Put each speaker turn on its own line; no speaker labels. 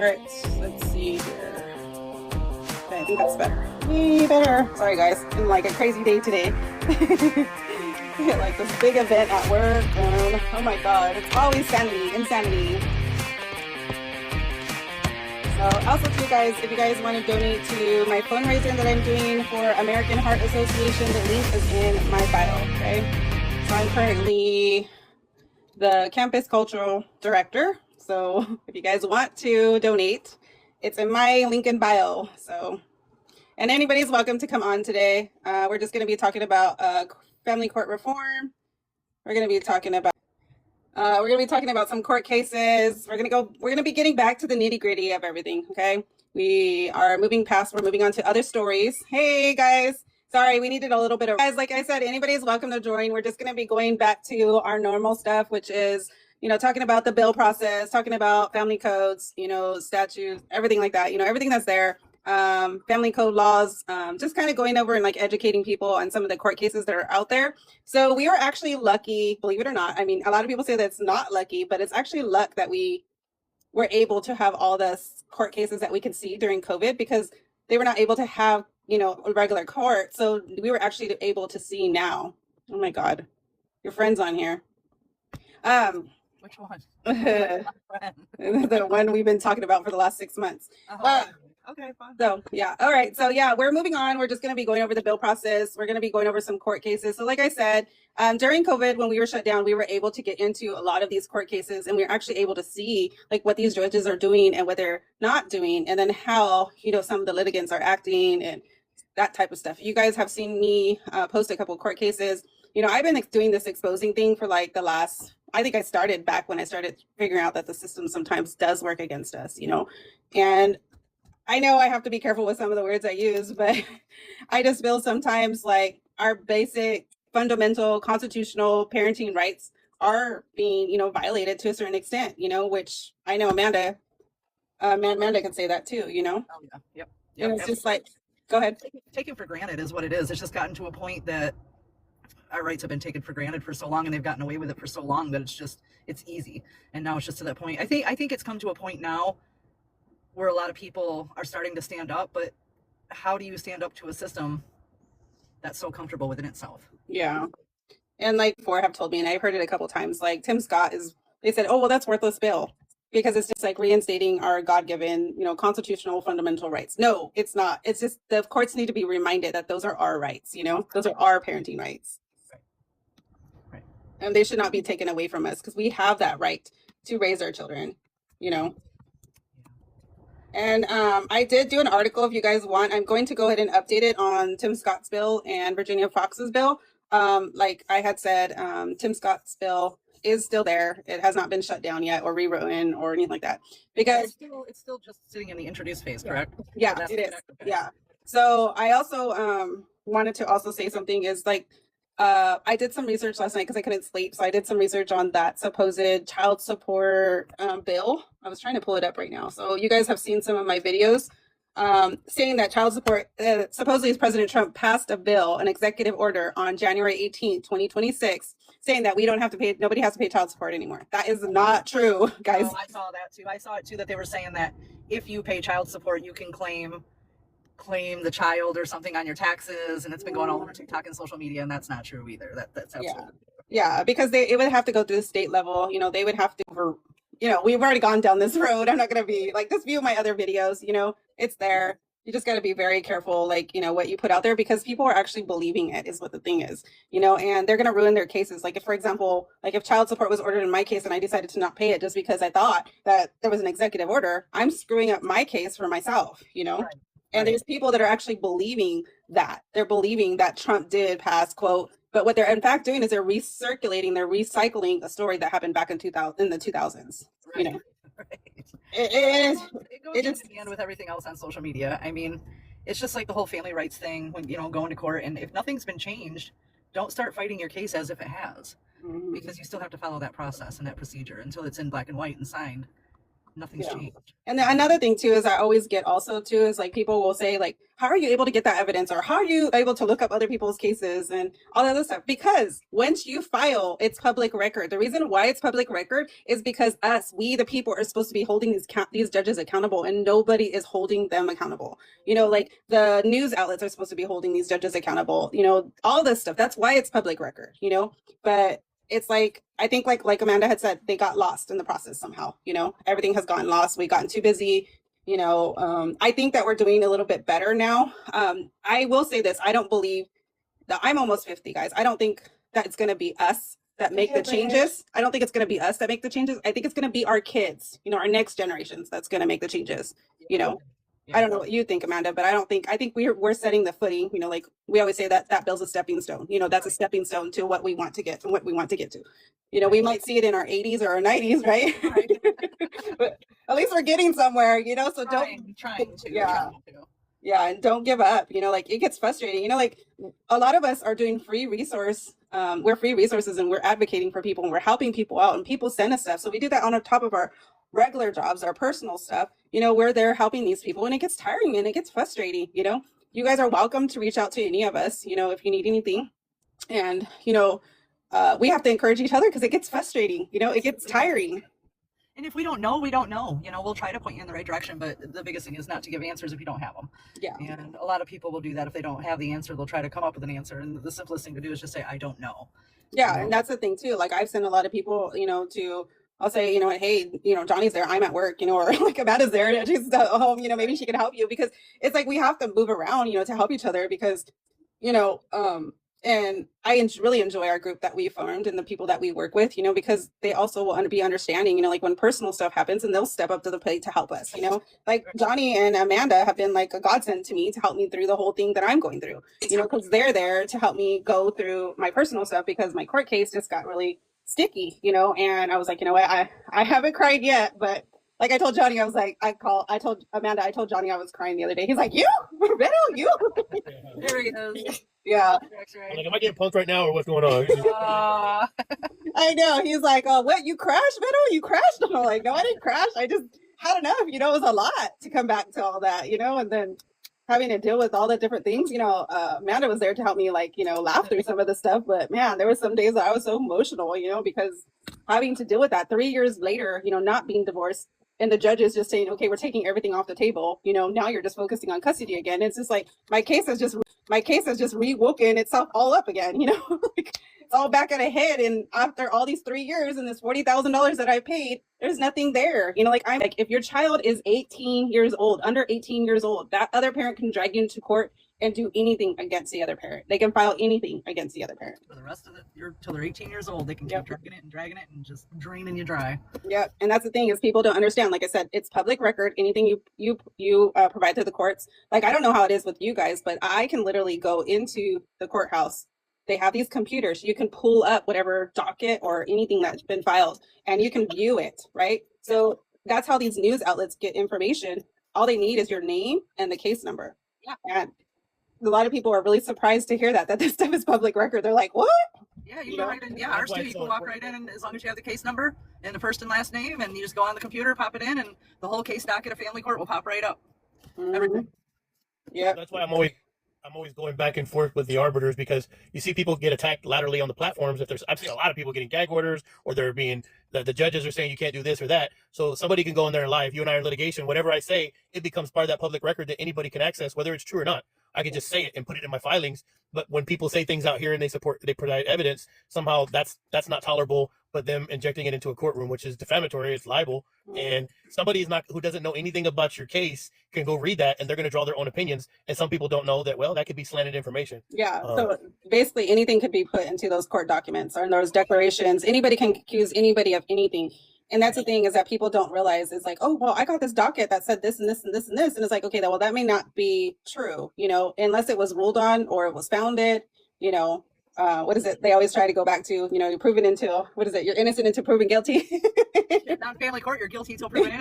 All right, let's see here. Okay, I think that's better. Way better. Sorry guys, it's been like a crazy day today. Like this big event at work, and oh my god, it's always insanity. So also to you guys, if you guys want to donate to my fundraiser that I'm doing for American Heart Association, the link is in my bio, okay? So I'm currently the campus cultural director. So if you guys want to donate, it's in my link in bio. So, and anybody's welcome to come on today. We're just going to be talking about family court reform. We're going to be talking about some court cases. We're going to be getting back to the nitty gritty of everything. Okay. We're moving on to other stories. Hey guys. Sorry, we needed a little bit of guys. Like I said, anybody's welcome to join. We're just going to be going back to our normal stuff, which is, talking about the bill process, talking about family codes, statutes, everything like that, everything that's there. Family code laws, just kind of going over and like educating people on some of the court cases that are out there. So we are actually lucky, believe it or not. I mean, a lot of people say that's not lucky, but it's actually luck that we were able to have all the court cases that we could see during COVID, because they were not able to have, a regular court. So we were actually able to see now. Oh my God, your friend's on here.
Which one?
The one we've been talking about for the last 6 months.
Okay, fine.
So yeah, all right. So yeah, we're moving on. We're just going to be going over the bill process. We're going to be going over some court cases. So like I said, during COVID, when we were shut down, we were able to get into a lot of these court cases, and we we're actually able to see like what these judges are doing and what they're not doing, and then how some of the litigants are acting and that type of stuff. You guys have seen me post a couple of court cases. I've been doing this exposing thing for like the last. I think I started back when I started figuring out that the system sometimes does work against us. And I know I have to be careful with some of the words I use, but I just feel sometimes like our basic fundamental constitutional parenting rights are being, violated to a certain extent, which I know Amanda can say that too,
Oh, yeah. Yep.
And it's just like, go ahead.
Taken for granted is what it is. It's just gotten to a point that our rights have been taken for granted for so long, and they've gotten away with it for so long that it's easy. And now it's just to that point. I think it's come to a point now where a lot of people are starting to stand up, but how do you stand up to a system that's so comfortable within itself?
Yeah. And like before have told me, and I've heard it a couple times, like Tim Scott they said, oh, well, that's worthless bill because it's just like reinstating our God-given, constitutional fundamental rights. No, it's not. It's just the courts need to be reminded that those are our rights, those are our parenting rights.
Right.
And they should not be taken away from us because we have that right to raise our children, And I did do an article if you guys want. I'm going to go ahead and update it on Tim Scott's bill and Virginia Fox's bill. Like I had said, Tim Scott's bill is still there. It has not been shut down yet or rewritten or anything like that. Because
it's still just sitting in the introduced phase, correct?
Yeah, it is. Okay. Yeah. So I also wanted to also say something is like, I did some research last night because I couldn't sleep. So I did some research on that supposed child support bill. I was trying to pull it up right now. So you guys have seen some of my videos saying that child support, supposedly President Trump passed a bill, an executive order on January 18th, 2026, saying that nobody has to pay child support anymore. That is not true, guys.
Oh, I saw that too. I saw it too, that they were saying that if you pay child support, you can claim the child or something on your taxes, and it's been going all over TikTok and social media, and that's not true either. That's absolutely
yeah, because it would have to go through the state level. They would have to we've already gone down this road. I'm not going to be like, just view my other videos, it's there. You just got to be very careful, like, what you put out there, because people are actually believing it is what the thing is, and they're going to ruin their cases. Like if, for example, like if child support was ordered in my case and I decided to not pay it just because I thought that there was an executive order, I'm screwing up my case for myself,
Right.
And there's people that are actually believing that. They're believing that Trump did pass, quote, but what they're in fact doing is they're recycling a story that happened back in the 2000s.
Right. Right.
It
goes hand in hand with everything else on social media. I mean, it's just like the whole family rights thing when, going to court, and if nothing's been changed, don't start fighting your case as if it has, because you still have to follow that process and that procedure until it's in black and white and signed. Nothing's
Yeah.
changed.
And then another thing too is I always get also too is like people will say like, how are you able to get that evidence, or how are you able to look up other people's cases and all that other stuff? Because once you file, it's public record. The reason why it's public record is because we the people are supposed to be holding these judges accountable, and nobody is holding them accountable. You know, like the news outlets are supposed to be holding these judges accountable. You know, all this stuff. That's why it's public record. You know, but it's like I think like Amanda had said, they got lost in the process somehow. You know, everything has gotten lost. We gotten too busy. You know, I think that we're doing a little bit better now. I will say this: I don't believe that I'm almost 50, guys. I don't think that it's going to be us that make the changes. I don't think it's going to be us that make the changes. I think it's going to be our kids, you know, our next generations that's going to make the changes. You know, I don't know what you think, Amanda, but I think we're setting the footing. You know, like we always say that builds a stepping stone. You know, that's a stepping stone to what we want to get, and what we want to get to. You know, we might see it in our 80s or our 90s, right? But at least we're getting somewhere, you know, so
trying to.
Yeah. Yeah, and don't give up. You know, like it gets frustrating. You know, like a lot of us are doing free resource. We're free resources, and we're advocating for people, and we're helping people out, and people send us stuff. So we do that on top of our regular jobs, our personal stuff. You know, we're there helping these people, and it gets tiring and it gets frustrating. You know, you guys are welcome to reach out to any of us, you know, if you need anything. And, you know, we have to encourage each other because it gets frustrating. You know, it gets tiring.
And if we don't know, we don't know. You know, we'll try to point you in the right direction, but the biggest thing is not to give answers if you don't have them.
Yeah.
And a lot of people will do that. If they don't have the answer, they'll try to come up with an answer. And the simplest thing to do is just say, I don't know.
Yeah, and that's the thing too. Like I've sent a lot of people, you know, I'll say, you know, hey, you know, Johnny's there, I'm at work, you know, or like Amanda's there, and she's at home, you know, maybe she can help you, because it's like we have to move around, you know, to help each other, because, you know, and I really enjoy our group that we formed and the people that we work with, you know, because they also will be understanding, you know, like when personal stuff happens, and they'll step up to the plate to help us, you know, like Johnny and Amanda have been like a godsend to me to help me through the whole thing that I'm going through, you know, because they're there to help me go through my personal stuff, because my court case just got really sticky, you know, and I was like, you know what, I haven't cried yet, but like I told Johnny, I was like, I told Amanda, I told Johnny I was crying the other day. He's like, you, Beto, you.
There he is.
Yeah.
I'm like, am I getting punked right now, or what's going on?
I know. He's like, oh, what? You crashed, Beto? You crashed? I'm like, no, I didn't crash. I just had enough. You know, it was a lot to come back to all that, you know, and then having to deal with all the different things, you know. Amanda was there to help me, like, you know, laugh through some of the stuff. But man, there were some days that I was so emotional, you know, because having to deal with that 3 years later, you know, not being divorced, and the judge is just saying, okay, we're taking everything off the table. You know, now you're just focusing on custody again. It's just like my case has just rewoken itself all up again. You know, like, it's all back at a head. And after all these 3 years and this $40,000 that I paid, there's nothing there. You know, like I'm like, if your child is 18 years old, under 18 years old, that other parent can drag you into court and do anything against the other parent. They can file anything against the other parent.
For the rest of it, till they're 18 years old, they can keep dragging it and just draining you dry.
Yeah, and that's the thing, is people don't understand. Like I said, it's public record. Anything you provide to the courts. Like, I don't know how it is with you guys, but I can literally go into the courthouse. They have these computers. You can pull up whatever docket or anything that's been filed, and you can view it, right? So that's how these news outlets get information. All they need is your name and the case number.
Yeah.
And a lot of people are really surprised to hear that this stuff is public record. They're like, what?
Yeah, you go right in. Yeah, ours too. You can walk right in, and as long as you have the case number and the first and last name, and you just go on the computer, pop it in, and the whole case docket of family court will pop right up. Everything.
Yeah.
That's why I'm always going back and forth with the arbiters, because you see people get attacked laterally on the platforms. I've seen a lot of people getting gag orders, or they're being the judges are saying you can't do this or that. So somebody can go in there and lie. If you and I are in litigation, whatever I say, it becomes part of that public record that anybody can access, whether it's true or not. I can just say it and put it in my filings. But when people say things out here and they provide evidence, somehow that's not tolerable. But them injecting it into a courtroom, which is defamatory, it's libel, and somebody who doesn't know anything about your case can go read that, and they're going to draw their own opinions. And some people don't know that, well, that could be slanted information.
Yeah. So basically anything could be put into those court documents or in those declarations. Anybody can accuse anybody of anything. And that's the thing, is that people don't realize. It's like, oh, well, I got this docket that said this and this and this and this. And it's like, okay, well, that may not be true, you know, unless it was ruled on or it was founded, you know. What is it? They always try to go back to, you know, you're proven until, what is it? You're innocent until proven guilty.
Not family court, you're guilty until proven innocent.